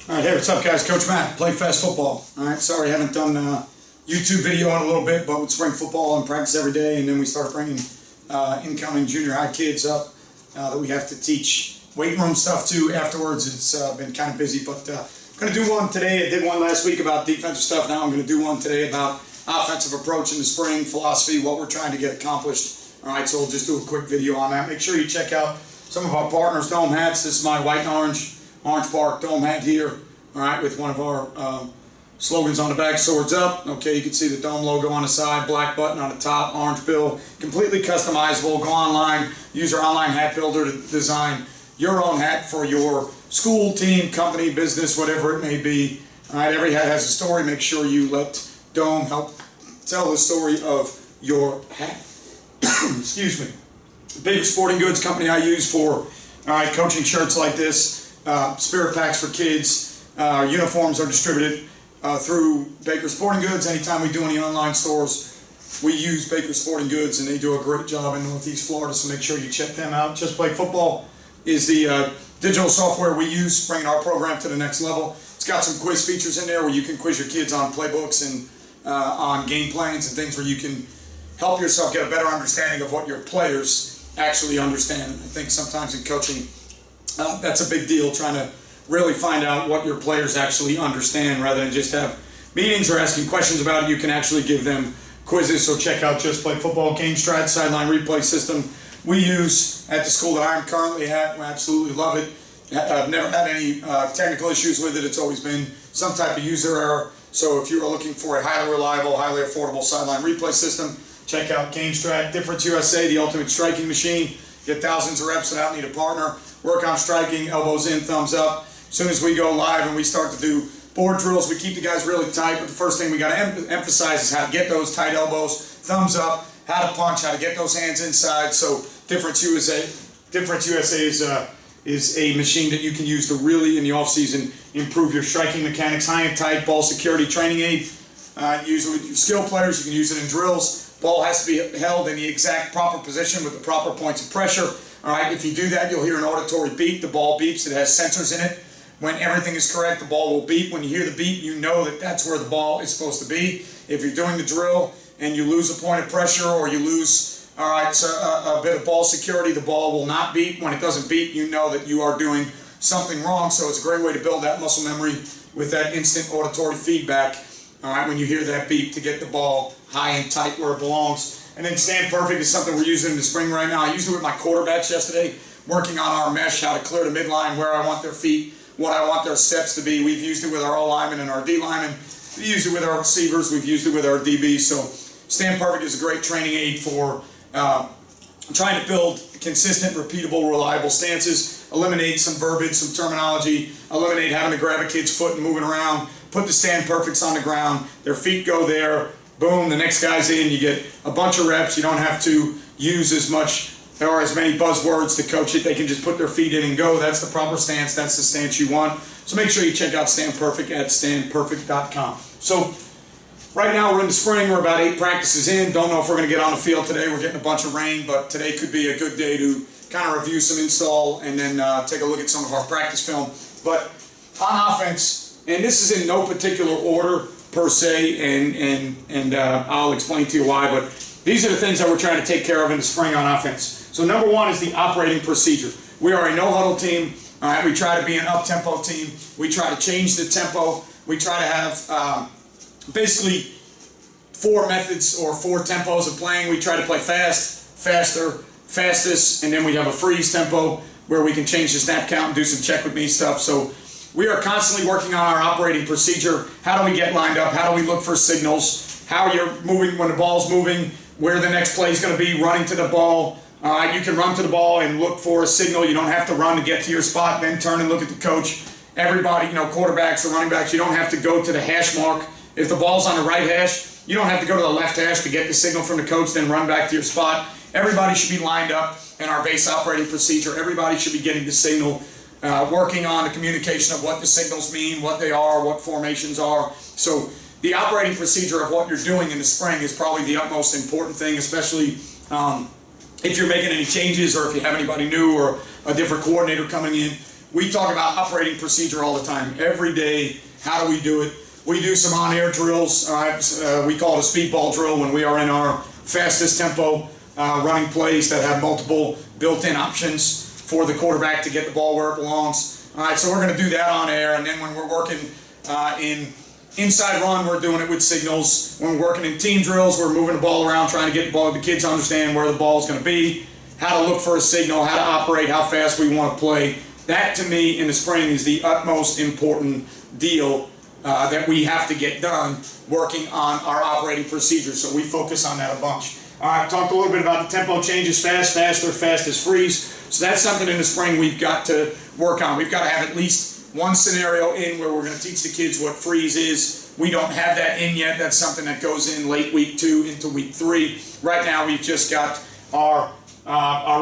All right, hey, what's up, guys? Coach Matt, Play Fast Football. All right, sorry I haven't done YouTube video in a little bit, but with spring football and practice every day, and then we start bringing incoming junior high kids up that we have to teach weight room stuff to afterwards. It's been kind of busy, but I'm going to do one today. I did one last week about defensive stuff. Now I'm going to do one today about offensive approach in the spring, philosophy, what we're trying to get accomplished. All right, so we'll just do a quick video on that. Make sure you check out some of our partners' dome hats. This is my white and orange bark dome hat here, all right, with one of our slogans on the back, swords up. Okay, you can see the dome logo on the side, black button on the top, orange bill, completely customizable. Go online, use our online hat builder to design your own hat for your school, team, company, business, whatever it may be. All right, every hat has a story. Make sure you let Dome help tell the story of your hat. Excuse me. Big sporting goods company I use for coaching shirts like this. Spirit packs for kids. Uniforms are distributed through Baker Sporting Goods. Anytime we do any online stores, we use Baker Sporting Goods, and they do a great job in Northeast Florida, so make sure you check them out. JustPlayFB is the digital software we use, bringing our program to the next level. It's got some quiz features in there where you can quiz your kids on playbooks and on game plans and things where you can help yourself get a better understanding of what your players actually understand. I think sometimes in coaching, that's a big deal, trying to really find out what your players actually understand rather than just have meetings or asking questions about it. You can actually give them quizzes, so check out JustPlayFB Game Strat sideline replay system we use at the school that I'm currently at. We absolutely love it. I've never had any technical issues with it. It's always been some type of user error. So if you are looking for a highly reliable, highly affordable sideline replay system, check out Game Strat. DifferenceUSA, the ultimate striking machine. Get thousands of reps without need a partner. Work on striking, elbows in, thumbs up. As soon as we go live and we start to do board drills, we keep the guys really tight, but the first thing we got to emphasize is how to get those tight elbows, thumbs up, how to punch, how to get those hands inside. So DifferenceUSA is a machine that you can use to really, in the off-season, improve your striking mechanics. High and tight ball security training aid. Use it with your skill players. You can use it in drills. Ball has to be held in the exact proper position with the proper points of pressure. All right, if you do that, you'll hear an auditory beep. The ball beeps. It has sensors in it. When everything is correct, the ball will beep. When you hear the beep, you know that that's where the ball is supposed to be. If you're doing the drill and you lose a point of pressure or you lose, a bit of ball security, the ball will not beep. When it doesn't beep, you know that you are doing something wrong. So it's a great way to build that muscle memory with that instant auditory feedback. All right, when you hear that beep, to get the ball high and tight where it belongs. And then StandPerfect is something we're using in the spring right now. I used it with my quarterbacks yesterday, working on our mesh, how to clear the midline, where I want their feet, what I want their steps to be. We've used it with our O linemen and our D linemen. We've used it with our receivers. We've used it with our DBs. So StandPerfect is a great training aid for trying to build consistent, repeatable, reliable stances, eliminate some verbiage, some terminology, eliminate having to grab a kid's foot and moving around, put the StandPerfects on the ground, their feet go there, boom, the next guy's in, you get a bunch of reps. You don't have to use as much or as many buzzwords to coach it. They can just put their feet in and go. That's the proper stance. That's the stance you want. So make sure you check out StandPerfect at StandPerfect.com. So right now we're in the spring. We're about 8 practices in. Don't know if we're going to get on the field today. We're getting a bunch of rain, but today could be a good day to kind of review some install and then take a look at some of our practice film. But on offense, and this is in no particular order per se, and I'll explain to you why, but these are the things that we're trying to take care of in the spring on offense. So number one is the operating procedure. We are a no-huddle team. All right, we try to be an up-tempo team. We try to change the tempo. We try to have basically 4 methods or 4 tempos of playing. We try to play fast, faster, fastest, and then we have a freeze tempo where we can change the snap count and do some check with me stuff. So we are constantly working on our operating procedure. How do we get lined up? How do we look for signals? How you're moving when the ball's moving, where the next play is going to be, running to the ball. You can run to the ball and look for a signal. You don't have to run to get to your spot, then turn and look at the coach. Everybody, quarterbacks or running backs, you don't have to go to the hash mark. If the ball's on the right hash, you don't have to go to the left hash to get the signal from the coach, then run back to your spot. Everybody should be lined up in our base operating procedure. Everybody should be getting the signal, working on the communication of what the signals mean, what they are, what formations are. So the operating procedure of what you're doing in the spring is probably the utmost important thing, especially if you're making any changes or if you have anybody new or a different coordinator coming in. we talk about operating procedure all the time. Every day, how do we do it? We do some on-air drills. We call it a speedball drill when we are in our fastest tempo, running plays that have multiple built-in options for the quarterback to get the ball where it belongs. All right, so we're going to do that on air, and then when we're working in inside run, we're doing it with signals. When we're working in team drills, we're moving the ball around, trying to get the kids to understand where the ball is going to be, how to look for a signal, how to operate, how fast we want to play. That, to me, in the spring is the utmost important deal that we have to get done working on our operating procedures. So we focus on that a bunch. All right, talked a little bit about the tempo changes, fast, faster, fastest, freeze. So that's something in the spring we've got to work on. We've got to have at least one scenario in where we're going to teach the kids what freeze is. We don't have that in yet. That's something that goes in late week 2 into week 3. Right now we've just got our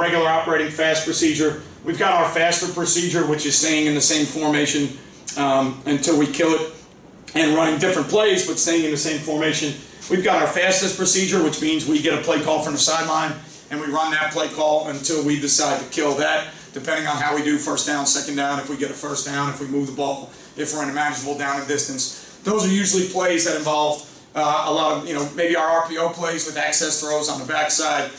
regular operating fast procedure. We've got our faster procedure, which is staying in the same formation until we kill it and running different plays, but staying in the same formation. We've got our fastest procedure, which means we get a play call from the sideline, and we run that play call until we decide to kill that, depending on how we do first down, second down, if we get a first down, if we move the ball, if we're in a manageable down and distance. Those are usually plays that involve a lot of, maybe our RPO plays with access throws on the backside.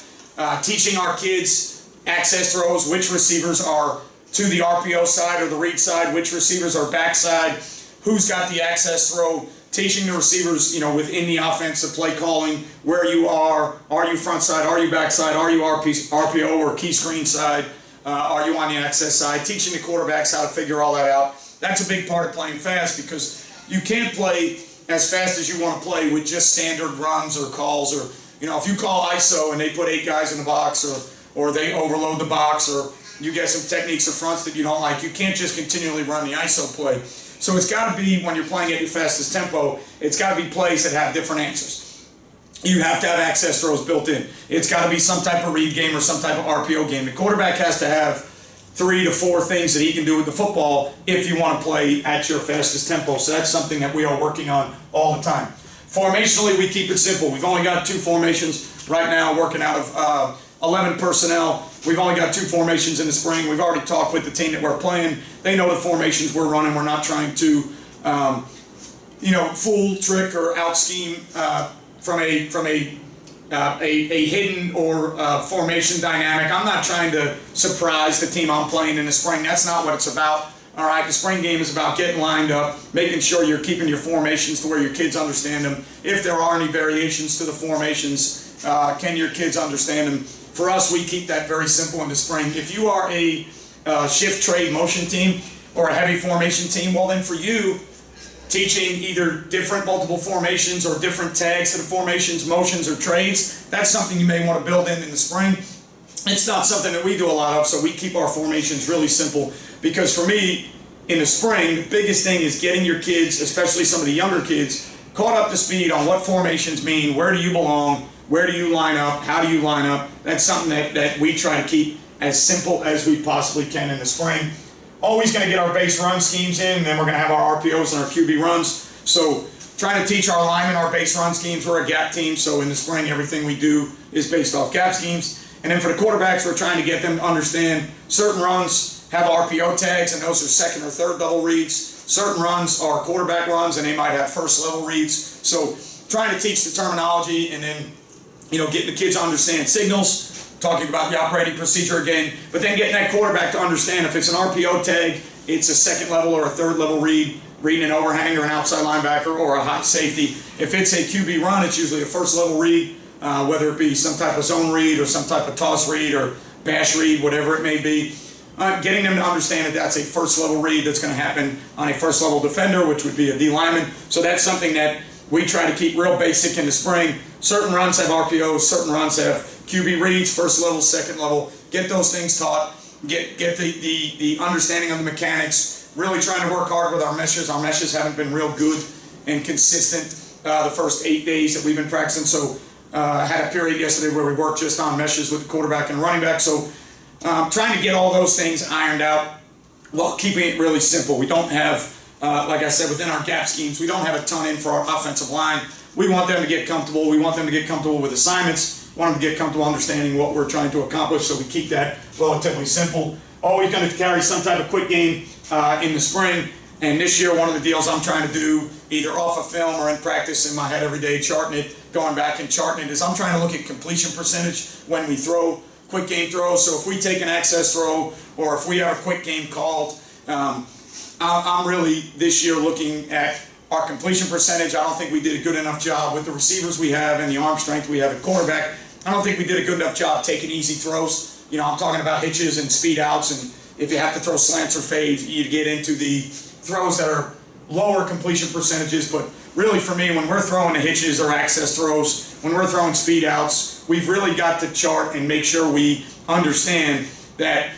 Teaching our kids access throws, which receivers are to the RPO side or the read side, which receivers are backside, who's got the access throw, teaching the receivers, within the offensive play calling, where you are you front side, are you backside, are you RPO or key screen side, are you on the access side, teaching the quarterbacks how to figure all that out. That's a big part of playing fast because you can't play as fast as you want to play with just standard runs or calls, or, if you call ISO and they put 8 guys in the box, or they overload the box, or you get some techniques or fronts that you don't like, you can't just continually run the ISO play. So it's got to be, when you're playing at your fastest tempo, it's got to be plays that have different answers. You have to have access throws built in. It's got to be some type of read game or some type of RPO game. The quarterback has to have 3 to 4 things that he can do with the football if you want to play at your fastest tempo. So that's something that we are working on all the time. Formationally, we keep it simple. We've only got 2 formations right now, working out of 11 personnel. We've only got 2 formations in the spring. We've already talked with the team that we're playing. They know the formations we're running. We're not trying to, fool, trick, or out scheme from a hidden or formation dynamic. I'm not trying to surprise the team I'm playing in the spring. That's not what it's about. All right, the spring game is about getting lined up, making sure you're keeping your formations to where your kids understand them. If there are any variations to the formations, can your kids understand them? For us, we keep that very simple in the spring. If you are a shift trade motion team or a heavy formation team, well then for you, teaching either different multiple formations or different tags to the formations, motions, or trades, that's something you may want to build in the spring. It's not something that we do a lot of, so we keep our formations really simple, because for me, in the spring, the biggest thing is getting your kids, especially some of the younger kids, caught up to speed on what formations mean, where do you belong, where do you line up, how do you line up. That's something that we try to keep as simple as we possibly can in the spring. Always going to get our base run schemes in, and then we're going to have our RPOs and our QB runs. So trying to teach our linemen our base run schemes. We're a gap team, so in the spring everything we do is based off gap schemes. And then for the quarterbacks, we're trying to get them to understand certain runs have RPO tags, and those are second or third level reads. Certain runs are quarterback runs, and they might have first level reads. So trying to teach the terminology, and then getting the kids to understand signals, talking about the operating procedure again, but then getting that quarterback to understand if it's an RPO tag, it's a second level or a third level read, reading an overhang or an outside linebacker or a high safety. If it's a QB run, it's usually a first level read, whether it be some type of zone read or some type of toss read or bash read, whatever it may be. Getting them to understand that that's a first level read that's going to happen on a first level defender, which would be a D lineman. So that's something that we try to keep real basic in the spring. Certain runs have RPOs, certain runs have QB reads, first level, second level. Get those things taught. Get the understanding of the mechanics. Really trying to work hard with our meshes. Our meshes haven't been real good and consistent the first 8 days that we've been practicing. So I had a period yesterday where we worked just on meshes with the quarterback and running back. So trying to get all those things ironed out while keeping it really simple. We don't have, like I said, within our gap schemes, we don't have a ton in for our offensive line. We want them to get comfortable. We want them to get comfortable with assignments. We want them to get comfortable understanding what we're trying to accomplish, so we keep that relatively simple. always going to carry some type of quick game in the spring. And this year, one of the deals I'm trying to do, either off of film or in practice in my head every day, charting it, going back and charting it, is I'm trying to look at completion percentage when we throw quick game throws. So if we take an access throw or if we have a quick game called, I'm really this year looking at our completion percentage. I don't think we did a good enough job with the receivers we have and the arm strength we have at quarterback. I don't think we did a good enough job taking easy throws. You know, I'm talking about hitches and speed outs, and if you have to throw slants or fades, you get into the throws that are lower completion percentages. But really for me, when we're throwing the hitches or access throws, when we're throwing speed outs, we've really got to chart and make sure we understand that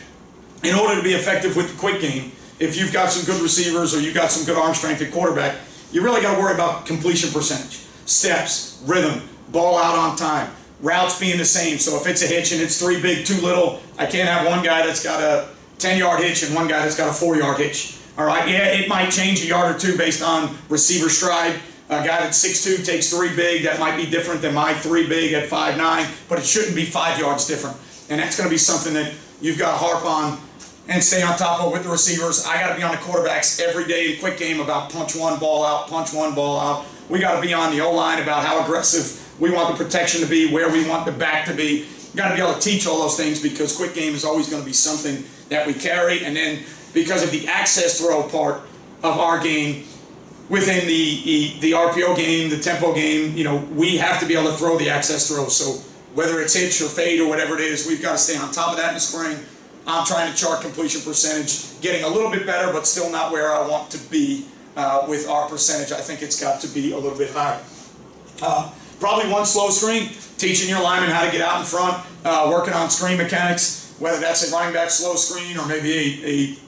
in order to be effective with the quick game, if you've got some good receivers or you've got some good arm strength at quarterback, you really got to worry about completion percentage, steps, rhythm, ball out on time, routes being the same. So if it's a hitch and it's 3 big, 2 little, I can't have one guy that's got a 10-yard hitch and one guy that's got a 4-yard hitch. All right, yeah, it might change a yard or two based on receiver stride. A guy that's 6'2" takes 3 big, that might be different than my 3 big at 5'9", but it shouldn't be 5 yards different. And that's going to be something that you've got to harp on and stay on top of with the receivers. I got to be on the quarterbacks every day in quick game about punch one, ball out, punch one, ball out. We got to be on the O-line about how aggressive we want the protection to be, where we want the back to be. You got to be able to teach all those things because quick game is always going to be something that we carry. And then because of the access throw part of our game, within the RPO game, the tempo game, you know, we have to be able to throw the access throws. So whether it's hitch or fade or whatever it is, we've got to stay on top of that in the spring. I'm trying to chart completion percentage, getting a little bit better, but still not where I want to be with our percentage. I think it's got to be a little bit higher. Probably one slow screen, teaching your linemen how to get out in front, working on screen mechanics, whether that's a running back slow screen or maybe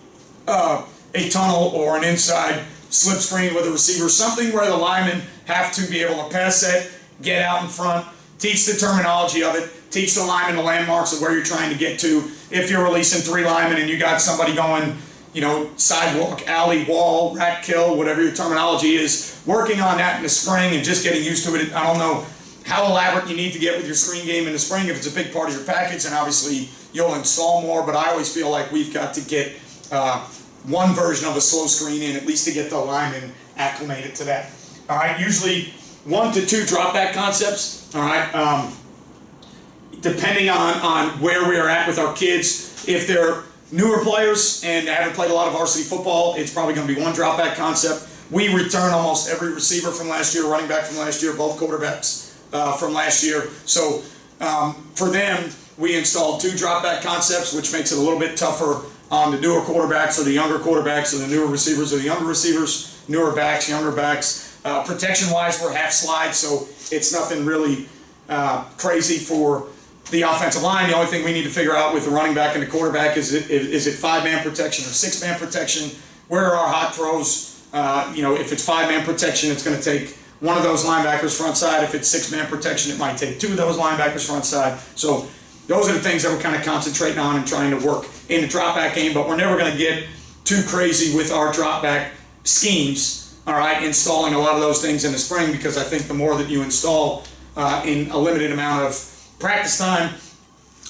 a tunnel or an inside slip screen with a receiver, something where the linemen have to be able to pass set, get out in front, teach the terminology of it, teach the linemen the landmarks of where you're trying to get to. If you're releasing 3 linemen and you got somebody going, you know, sidewalk, alley, wall, rack, kill, whatever your terminology is, working on that in the spring and just getting used to it. I don't know how elaborate you need to get with your screen game in the spring. If it's a big part of your package, and obviously you'll install more, but I always feel like we've got to get one version of a slow screen in, at least to get the linemen acclimated to that. All right, usually 1 to 2 drop back concepts. All right, depending on where we are at with our kids. If they're newer players and haven't played a lot of varsity football, it's probably going to be 1 drop back concept. We return almost every receiver from last year, running back from last year, both quarterbacks from last year. So for them, we installed 2 drop back concepts, which makes it a little bit tougher on the newer quarterbacks or the younger quarterbacks or the newer receivers or the younger receivers, newer backs, younger backs. Protection-wise, we're half slide, so it's nothing really crazy for the offensive line. The only thing we need to figure out with the running back and the quarterback is it 5-man protection or 6-man protection? Where are our hot throws? You know, if it's 5-man protection, it's going to take one of those linebackers front side. If it's 6-man protection, it might take 2 of those linebackers front side. So those are the things that we're kind of concentrating on and trying to work in the drop back game, but we're never going to get too crazy with our drop back schemes, all right, installing a lot of those things in the spring, because I think the more that you install in a limited amount of practice time,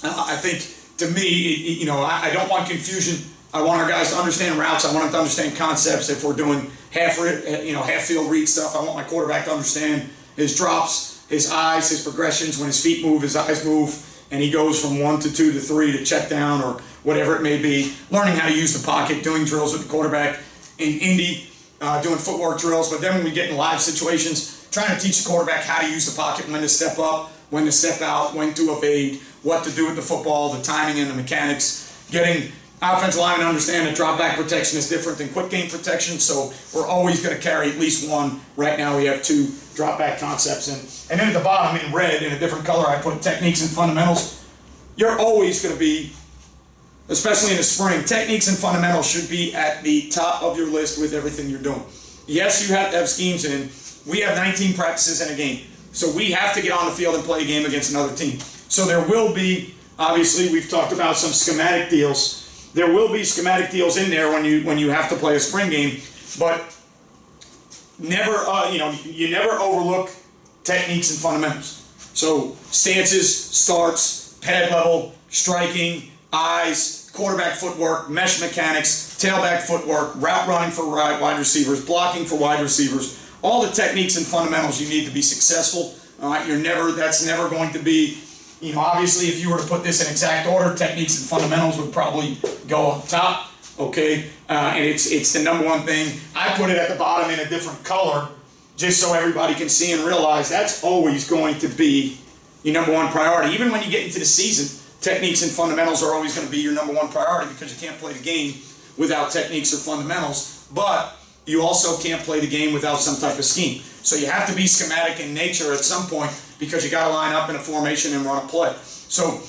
I think, to me, you know, I don't want confusion. I want our guys to understand routes. I want them to understand concepts. If we're doing half field read stuff, I want my quarterback to understand his drops, his eyes, his progressions. When his feet move, his eyes move, and he goes from 1 to 2 to 3 to check down or whatever it may be. Learning how to use the pocket, doing drills with the quarterback in Indy, doing footwork drills. But then when we get in live situations, trying to teach the quarterback how to use the pocket, when to step up, when to step out, when to evade, what to do with the football, the timing and the mechanics. Getting offensive linemen to understand that drop back protection is different than quick game protection, so we're always going to carry at least 1. Right now we have 2 drop back concepts. And then at the bottom in red, in a different color, I put techniques and fundamentals. You're always going to be, especially in the spring, techniques and fundamentals should be at the top of your list with everything you're doing. Yes, you have to have schemes in. We have 19 practices in a game, so we have to get on the field and play a game against another team. So there will be, obviously, we've talked about some schematic deals. There will be schematic deals in there when you have to play a spring game, but never, you never overlook techniques and fundamentals. So stances, starts, pad level, striking, eyes, quarterback footwork, mesh mechanics, tailback footwork, route running for wide receivers, blocking for wide receivers, all the techniques and fundamentals you need to be successful. All right, that's never going to be, obviously if you were to put this in exact order, techniques and fundamentals would probably go up top, okay? And it's the number one thing. I put it at the bottom in a different color just so everybody can see and realize that's always going to be your number one priority. Even when you get into the season, techniques and fundamentals are always going to be your number one priority because you can't play the game without techniques or fundamentals, but you also can't play the game without some type of scheme. So you have to be schematic in nature at some point because you got to line up in a formation and run a play. So,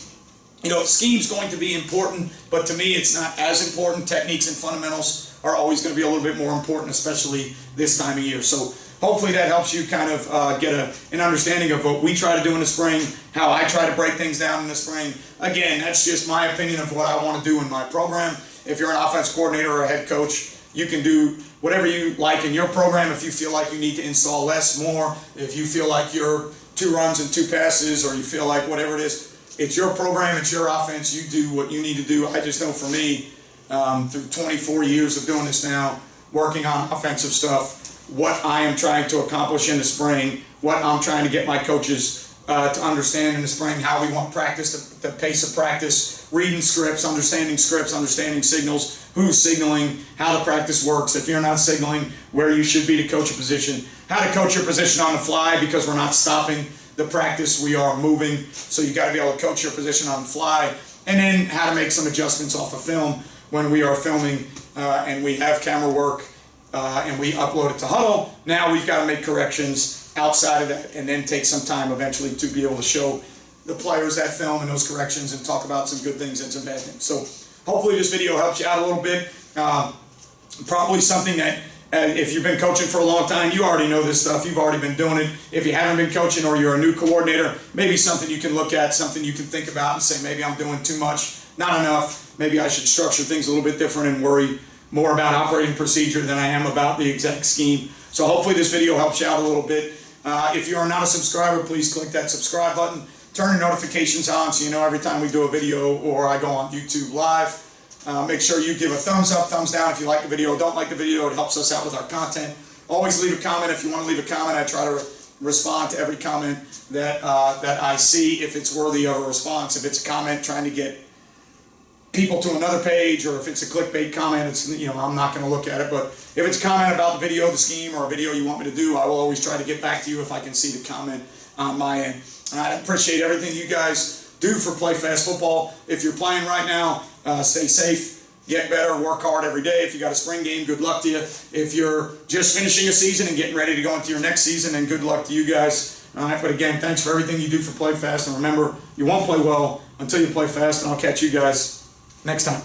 scheme's going to be important, but to me it's not as important. Techniques and fundamentals are always going to be a little bit more important, especially this time of year. So hopefully that helps you kind of get an understanding of what we try to do in the spring, how I try to break things down in the spring. Again, that's just my opinion of what I want to do in my program. If you're an offense coordinator or a head coach, you can do whatever you like in your program. If you feel like you need to install less, more, if you feel like you're 2 runs and 2 passes, or you feel like whatever it is, it's your program, it's your offense, you do what you need to do. I just know for me, through 24 years of doing this now, working on offensive stuff, what I am trying to accomplish in the spring, what I'm trying to get my coaches to understand in the spring, how we want practice, the pace of practice, reading scripts, understanding signals, who's signaling, how the practice works, if you're not signaling, where you should be to coach a position, how to coach your position on the fly because we're not stopping the practice, we are moving, so you got to be able to coach your position on the fly, and then how to make some adjustments off of film when we are filming and we have camera work and we upload it to Huddle. Now we've got to make corrections outside of that and then take some time eventually to be able to show the players that film and those corrections and talk about some good things and some bad things. So hopefully this video helps you out a little bit. Probably something that if you've been coaching for a long time, you already know this stuff. You've already been doing it. If you haven't been coaching or you're a new coordinator, maybe something you can look at, something you can think about and say, maybe I'm doing too much, not enough. Maybe I should structure things a little bit different and worry more about operating procedure than I am about the exact scheme. So hopefully this video helps you out a little bit. If you are not a subscriber, please click that subscribe button. Turn your notifications on so you know every time we do a video or I go on YouTube Live. Make sure you give a thumbs up, thumbs down if you like the video. Don't like the video, it helps us out with our content. Always leave a comment. If you want to leave a comment, I try to respond to every comment that I see if it's worthy of a response. If it's a comment trying to get people to another page, or if it's a clickbait comment, it's, I'm not going to look at it. But if it's a comment about the video, the scheme, or a video you want me to do, I will always try to get back to you if I can see the comment on my end. And I appreciate everything you guys do for Play Fast Football. If you're playing right now, stay safe, get better, work hard every day. If you got a spring game, good luck to you. If you're just finishing a season and getting ready to go into your next season, then good luck to you guys. All right, but again, thanks for everything you do for Play Fast. And remember, you won't play well until you play fast, and I'll catch you guys next time.